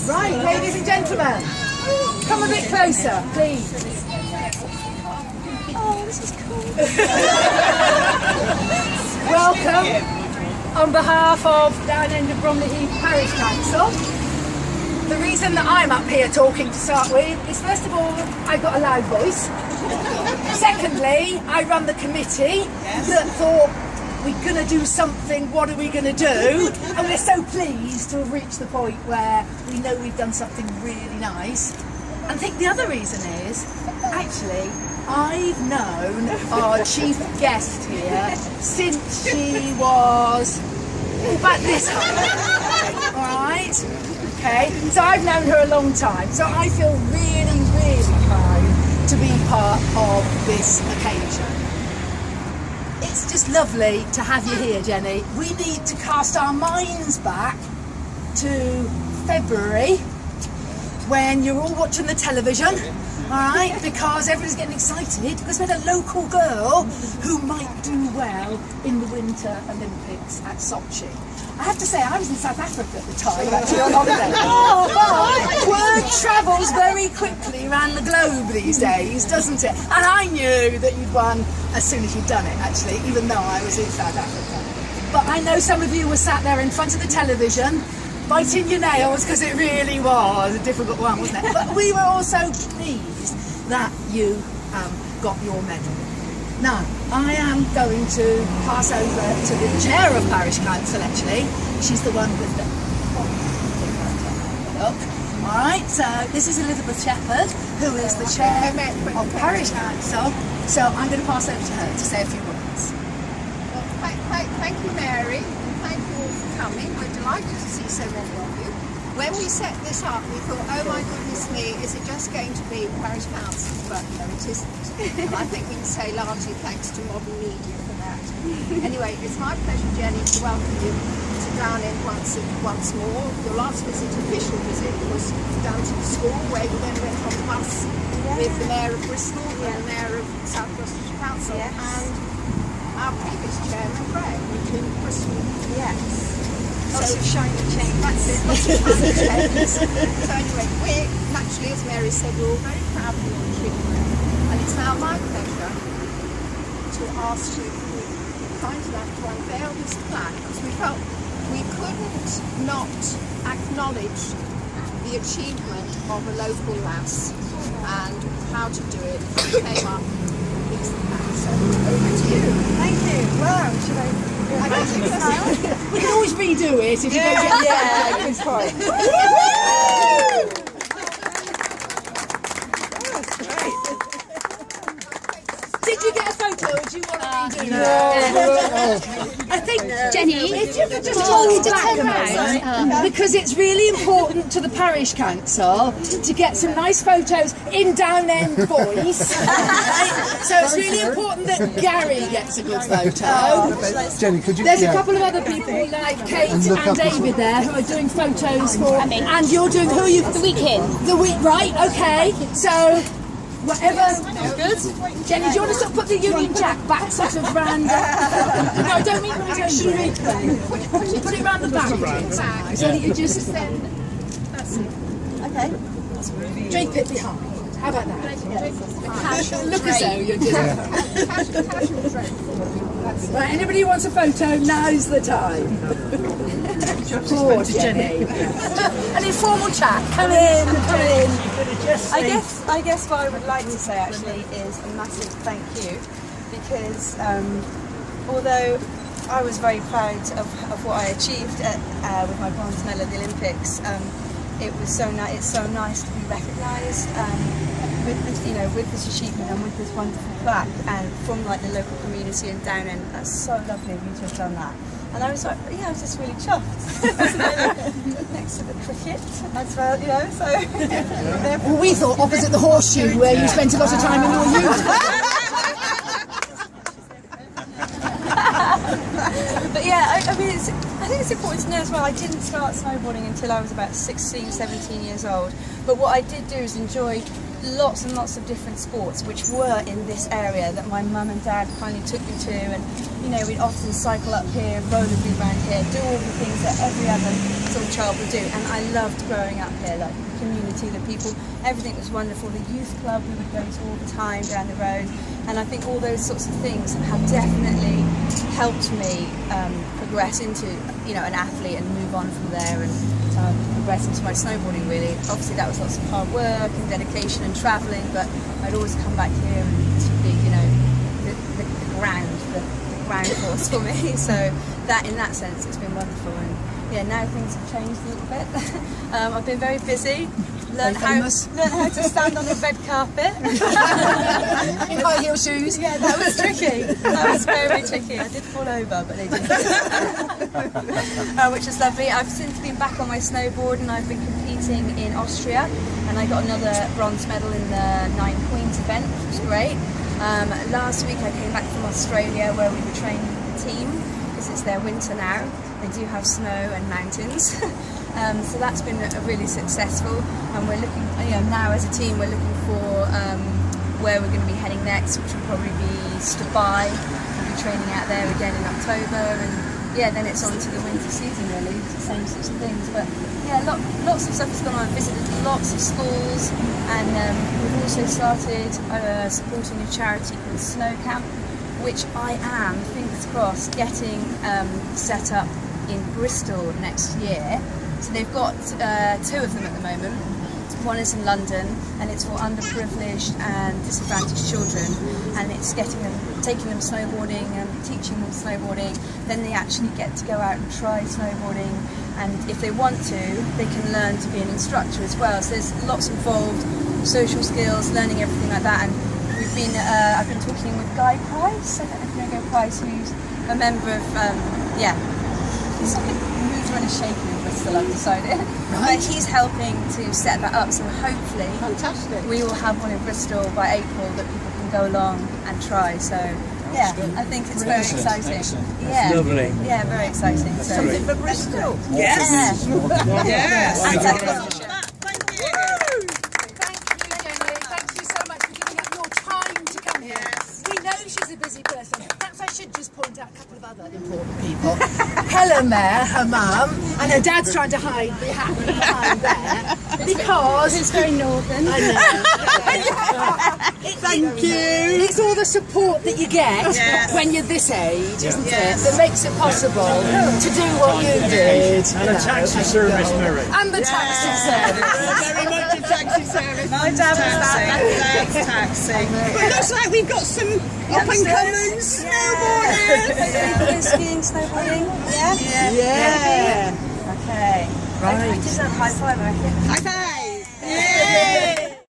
Right, ladies and gentlemen, come a bit closer, please. Oh, this is cool. Welcome on behalf of Downend and Bromley Heath Parish Council. The reason that I'm up here talking to start with is, first of all, I've got a loud voice. Secondly, I run the committee that thought, we're going to do something, what are we going to do? And we're so pleased to have reached the point where we know we've done something really nice. And I think the other reason is, actually, I've known our chief guest here since she was about this height. Alright? Okay, so I've known her a long time, so I feel really, really proud to be part of this occasion. It's just lovely to have you here, Jenny. We need to cast our minds back to February when you're all watching the television, alright, because everybody's getting excited because we had a local girl who might do well in the Winter Olympics at Sochi. I have to say, I was in South Africa at the time, actually on holiday. But word travels very quickly around the globe these days, doesn't it? And I knew that you'd won as soon as you'd done it, actually, even though I was in South Africa. But I know some of you were sat there in front of the television, biting your nails, because it really was a difficult one, wasn't it? But we were also pleased that you got your medal. Now, I am going to pass over to the chair of Parish Council, actually. She's the one with the... Look. Alright, so this is Elizabeth Shepherd, who is the chair of Parish Council. So I'm going to pass over to her to say a few words. Well, thank you, Mary, and thank you all for coming. We're delighted to see so many of you. When we set this up, we thought, oh my goodness me, is it just going to be Parish Council? But no, it isn't. And I think we can say largely thanks to modern media for that. Anyway, it's my pleasure, Jenny, to welcome you to Downend once more. Your last official visit, was down to the school where you then went on the bus with the Mayor of Bristol and the Mayor of South Gloucestershire Council and our previous chairman, Greg, in Bristol. Yes. Lots of shiny chains. That's it, lots of shiny chains. So anyway, we're naturally, as Mary said, we're all very proud of your achievement. And it's now my pleasure to ask you if you'd be kind enough to unveil this plaque, because we felt we couldn't not acknowledge the achievement of a local lass and how to do it. We came up with this plaque. So over to you. Thank you. Wow, should I... We can always redo it if you don't get Yeah, good point. Did you get a photo or do you want to redo it? No. I think, Jenny, if you could just hold back a moment, because it's really important to the Parish Council to get some nice photos in Downend voice. Right? So it's really important that Gary gets a good photo. Jenny, could you... There's a couple of other people like Kate and David there who are doing photos for... And you're doing... Who are you? The weekend. The week, right, okay. So... Whatever. Good. Jenny, do you want to sort of put the Union Jack back sort of round? No, I don't mean actually. Put it round the back. So that you just then. That's it. Okay. Drape it behind. How about that? Look as though you're doing. Casual drape. Right. Anybody who wants a photo? Now's the time. Poor Jenny. An informal chat. Come in. I guess what I would like to say actually is a massive thank you, because although I was very proud of what I achieved with my bronze medal at the Olympics, it's so nice to be recognised with this, with this achievement and with this wonderful plaque, and from like the local community in Downend. That's so lovely of you to have done that. And I was like, I was just really chuffed. Next to the cricket as well, so. Well, we thought opposite the horseshoe where you spent a lot of time in your youth. But yeah, I mean, I think it's important to know as well, I didn't start snowboarding until I was about 16, 17 years old. But what I did do is enjoy lots and lots of different sports which were in this area that my mum and dad kindly took me to, and you know, we'd often cycle up here, rollerblade around here, do all the things that every other sort of child would do. And I loved growing up here, like the community, the people, everything was wonderful. The youth club we would go to all the time down the road. And I think all those sorts of things have definitely helped me progress into, you know, an athlete and move on from there and progress into my snowboarding, really. Obviously that was lots of hard work and dedication and travelling, but I'd always come back here and this would be, you know, the ground force for me. So that, in that sense, it's been wonderful. And yeah, now things have changed a little bit. I've been very busy. Learned how to stand on a red carpet. In high heel shoes. Yeah, that was tricky. That was very tricky. I did fall over, but they didn't. Which was lovely. I've since been back on my snowboard and I've been competing in Austria, and I got another bronze medal in the 9 Queens event, which was great. Last week I came back from Australia where we were training the team because it's their winter now. They do have snow and mountains. So that's been really successful, and we're looking, you know, now as a team we're looking for where we're going to be heading next, which will probably be Dubai. We'll be training out there again in October, and yeah, then it's on to the winter season really, it's the same sorts of things. But yeah, lots of stuff has gone on. I've visited lots of schools, and we've also started supporting a charity called Snow Camp, which I am, fingers crossed, getting set up in Bristol next year. So they've got 2 of them at the moment. One is in London, and it's for underprivileged and disadvantaged children, and it's taking them snowboarding and teaching them snowboarding. Then they actually get to go out and try snowboarding, and if they want to, they can learn to be an instructor as well. So there's lots involved, social skills, learning everything like that. And we've been, I've been talking with Guy Price. I don't know if you know Guy Price, who's a member of, he's like a mover and a shaker in Bristol, I've decided. Right. But he's helping to set that up, so hopefully we will have one in Bristol by April that people can go along and try. So yeah, I think it's very exciting. Excellent. Yeah, lovely. Yeah, very exciting. So Something for Bristol. Yes. Yeah. Yes. And Thank you, Jenny. Thank you so much for giving up your time to come here. We know she's a busy person. Perhaps I should just point out a couple of other important people. Helen there, her mum, and her dad's trying to hide behind there because it's very northern. I know. Thank you. It's all the support that you get when you're this age, isn't it? That makes it possible to do what you did. And a taxi service, Mary. And the taxi service. Very much a taxi service. My dad was that. Thanks, taxi. But it looks like we've got some up-and-coming snowboarders. Skiing, snowboarding. Yeah. Yeah. Okay. Right. I just have a high five, I reckon. High five.